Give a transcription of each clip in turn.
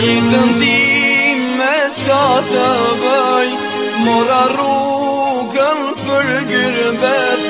jetën tim me qka të bëj, mora rrugën për gërbet,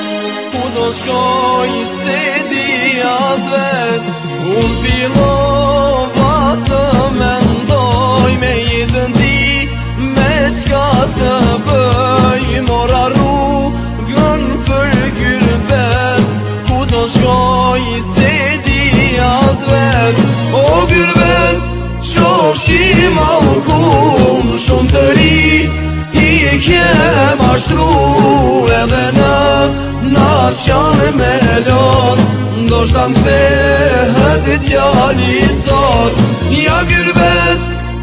ku do shkoj se di as vet. Unë fillova të mendoj, me jetën tim me qka të bëj, mora rrugën për gërbet, ku do shkoj se di as vet. O gërbet, qoshi mallkum shumë të ri, i kem ashtru edhe në naqan me lot, ndoshta m'kthehet djali sot. Ja gërbet,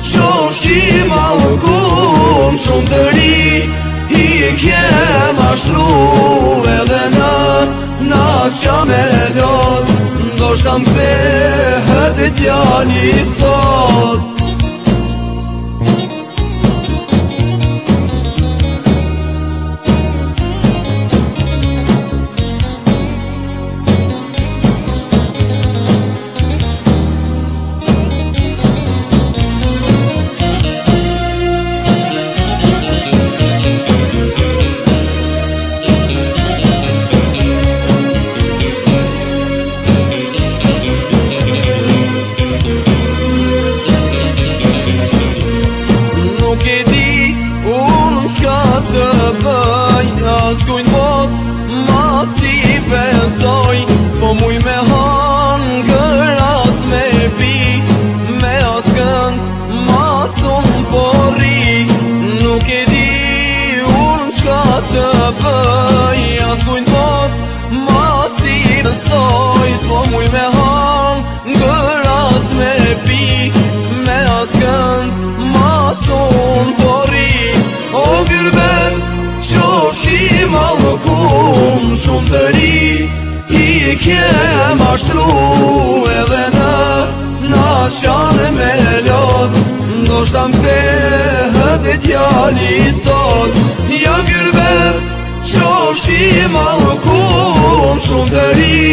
qoshi mallkum shumë të ri, i kem ashtru edhe në naqan me lot, ndoshta m'kthehet djali sot. As kujnë bot, ma si besoj, s'po muj me hangër as me pi, me as kënd, ma s'unë porri. Nuk e di unë qka të bëj, as kujnë bot, ma si besoj, s'po muj me hangër as me pi, me as kënd, ma s'unë porri. O gërbet, qoshi mallkum shumë të ri, i kem ashtru edhe në naqan me lot, ndoshta m'kthehet djali sot. Ja gërbet, qoshi mallkum shumë të ri,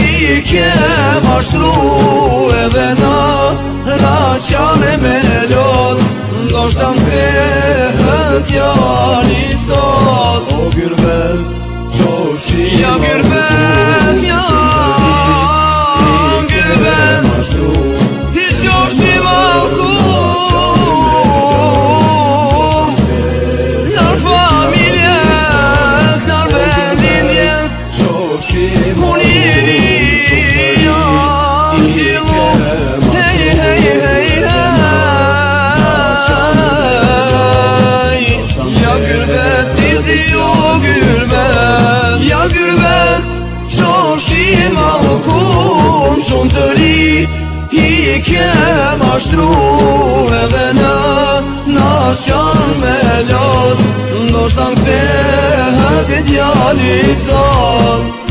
i kem ashtru edhe në naqan me lot, ndoshta m'kthehet djali sot. O gërbet, qoshi ja gërbet, ja gërbet, ti qoshi mallkum, nar familjes, nar vendinjes, unë jeri jam qilu, hej, hej, hej, hej. Ja gërbet, ti zi o gërbet, ja gërbet, qoshi mallkum shumë të ri, i kem ashtru edhe në naqan me lot, ndoshta m'kthehet djali sot.